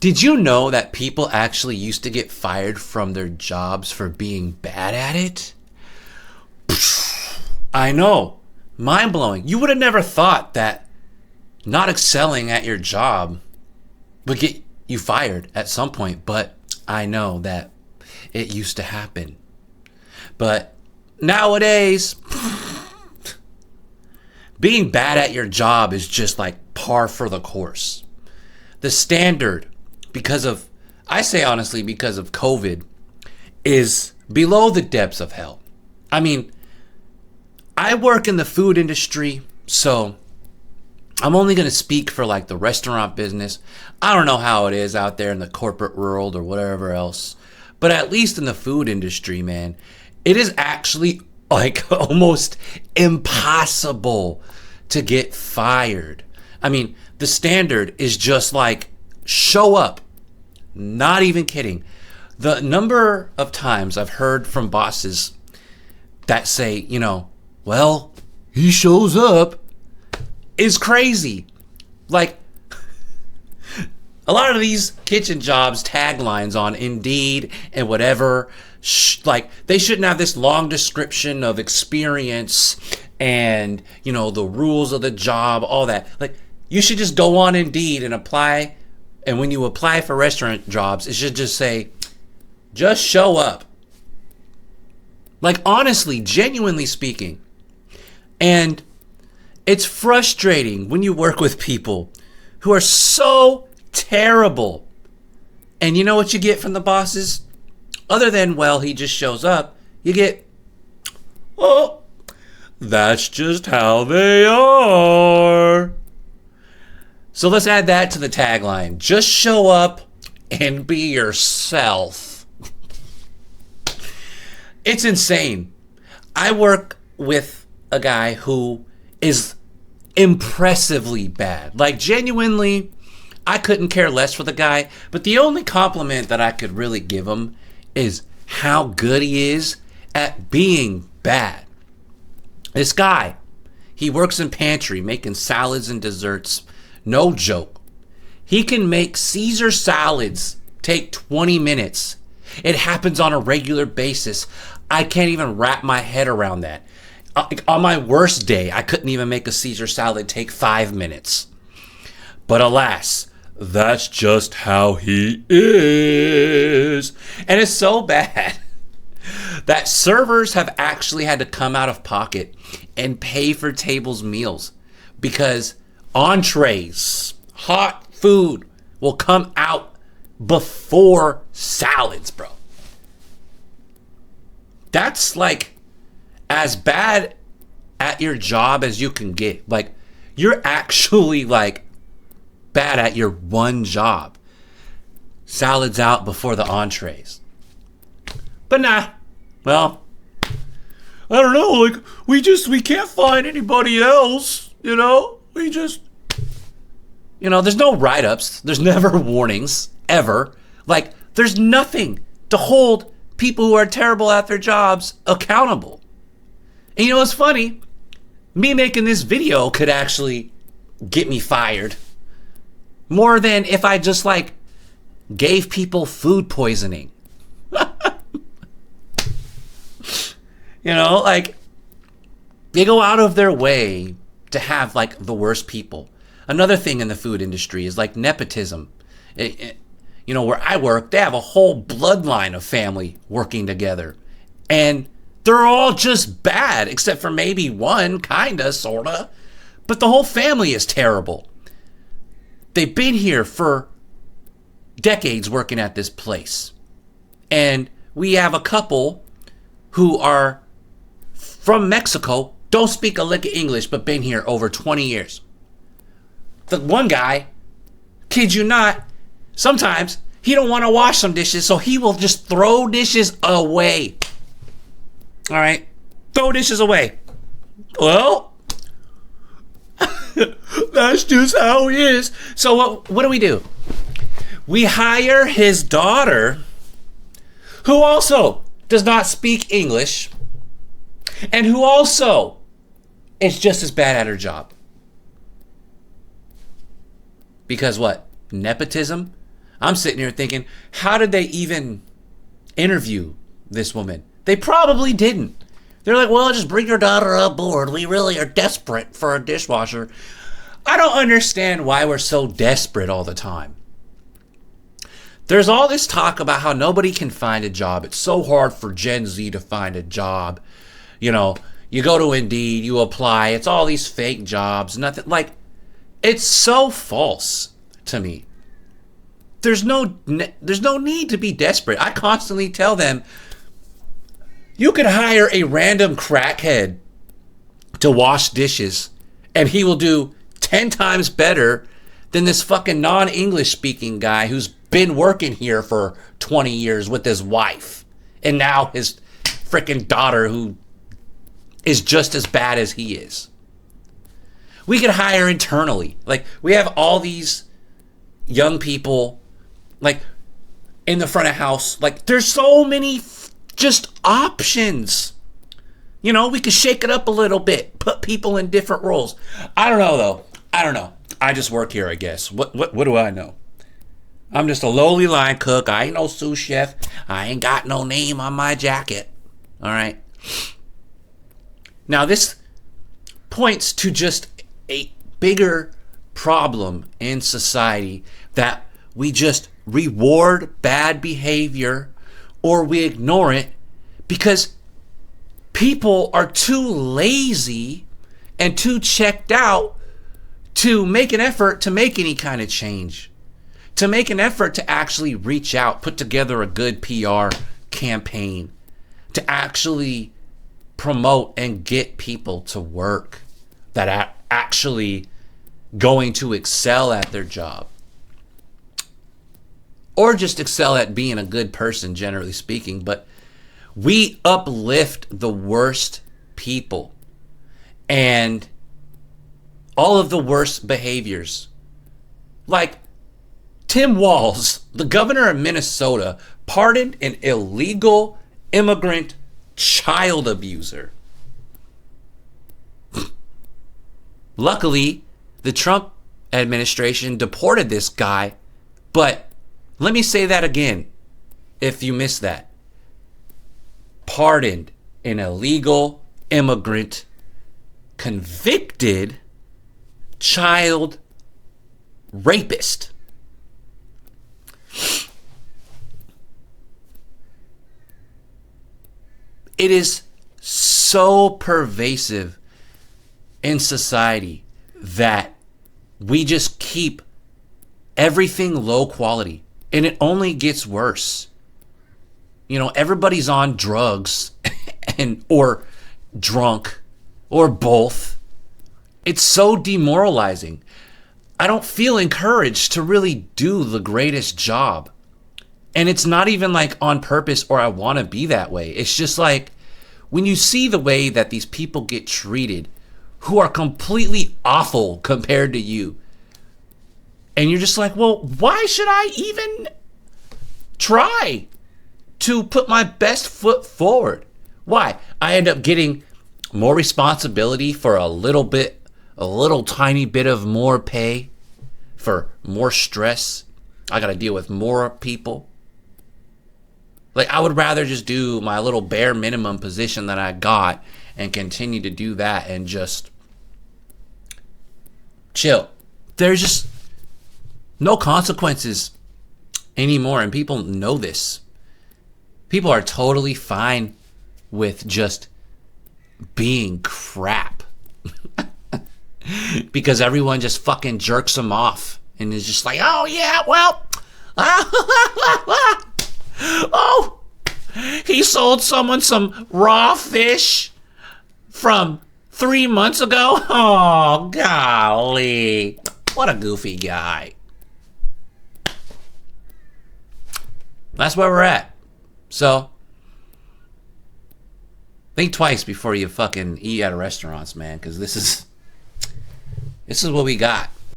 Did you know that people actually used to get fired from their jobs for being bad at it? I know. Mind blowing. You would have never thought that not excelling at your job would get you fired at some point, but I know that it used to happen. But nowadays, being bad at your job is just like par for the course. The standard, I say honestly, because of COVID, is below the depths of hell. I mean, I work in the food industry, so I'm only going to speak for like the restaurant business. I don't know how it is out there in the corporate world or whatever else, but at least in the food industry, man, it is actually like almost impossible to get fired. I mean, the standard is just like show up. Not even kidding. The number of times I've heard from bosses that say, well, he shows up is crazy. Like, a lot of these kitchen jobs taglines on Indeed and whatever, like, they shouldn't have this long description of experience and, the rules of the job, all that. Like, you should just go on Indeed and apply. And when you apply for restaurant jobs, it should just say, just show up. Like, honestly, genuinely speaking. And it's frustrating when you work with people who are so terrible. And you know what you get from the bosses? Other than, well, he just shows up, you get, oh, that's just how they are. So let's add that to the tagline. Just show up and be yourself. It's insane. I work with a guy who is impressively bad. Like, genuinely, I couldn't care less for the guy. But the only compliment that I could really give him is how good he is at being bad. This guy, he works in pantry making salads and desserts. No joke. He can make Caesar salads take 20 minutes. It happens on a regular basis. I can't even wrap my head around that. On my worst day, I couldn't even make a Caesar salad take 5 minutes. But alas, that's just how he is. And it's so bad that servers have actually had to come out of pocket and pay for tables' meals because entrees, hot food will come out before salads, bro. That's like as bad at your job as you can get. Like, you're actually like bad at your one job. Salads out before the entrees. But nah, well, I don't know, like, we can't find anybody else, we just, there's no write-ups, there's never warnings, ever. Like, there's nothing to hold people who are terrible at their jobs accountable. And you know what's funny? Me making this video could actually get me fired. More than if I just, like, gave people food poisoning. Like, they go out of their way to have, like, the worst people. Another thing in the food industry is, like, nepotism. Where I work, they have a whole bloodline of family working together. And they're all just bad, except for maybe one, kinda, sorta. But the whole family is terrible. They've been here for decades working at this place. And we have a couple who are from Mexico, don't speak a lick of English, but been here over 20 years. The one guy, kid you not, sometimes he don't want to wash some dishes, so he will just throw dishes away. All right? Throw dishes away. Well, that's just how he is. So what do? We hire his daughter, who also does not speak English, and who also is just as bad at her job. Because what? Nepotism? I'm sitting here thinking, how did they even interview this woman? They probably didn't. They're like, well, just bring your daughter aboard. We really are desperate for a dishwasher. I don't understand why we're so desperate all the time. There's all this talk about how nobody can find a job. It's so hard for Gen Z to find a job. You know, you go to Indeed, you apply. It's all these fake jobs. Nothing like, it's so false to me. There's no need to be desperate. I constantly tell them, you could hire a random crackhead to wash dishes, and he will do 10 times better than this fucking non-English speaking guy who's been working here for 20 years with his wife, and now his freaking daughter who is just as bad as he is. We could hire internally. Like, we have all these young people, like, in the front of house. Like, there's so many just options. You know, we could shake it up a little bit, put people in different roles. I don't know, though. I don't know. I just work here, I guess. What do I know? I'm just a lowly line cook. I ain't no sous chef. I ain't got no name on my jacket. All right. Now, this points to just a bigger problem in society, that we just reward bad behavior or we ignore it because people are too lazy and too checked out to make an effort to make any kind of change, to make an effort to actually reach out, put together a good PR campaign, to actually promote and get people to work that are actually going to excel at their job. Or just excel at being a good person, generally speaking. But we uplift the worst people and all of the worst behaviors. Like Tim Walz, the governor of Minnesota, pardoned an illegal immigrant child abuser. Luckily, the Trump administration deported this guy, but let me say that again, if you missed that. Pardoned an illegal immigrant, convicted child rapist. It is so pervasive in society that we just keep everything low quality. And it only gets worse. You know, everybody's on drugs and or drunk or both. It's so demoralizing. I don't feel encouraged to really do the greatest job. And it's not even like on purpose or I want to be that way. It's just like when you see the way that these people get treated who are completely awful compared to you. And you're just like, well, why should I even try to put my best foot forward? Why? I end up getting more responsibility for a little tiny bit of more pay, for more stress. I got to deal with more people. Like, I would rather just do my little bare minimum position that I got and continue to do that and just chill. There's just no consequences anymore, and people know this. People are totally fine with just being crap because everyone just fucking jerks them off and is just like, oh yeah, well, oh, he sold someone some raw fish from 3 months ago. Oh, golly, what a goofy guy. That's where we're at. So, think twice before you fucking eat at restaurants, man, because this is what we got.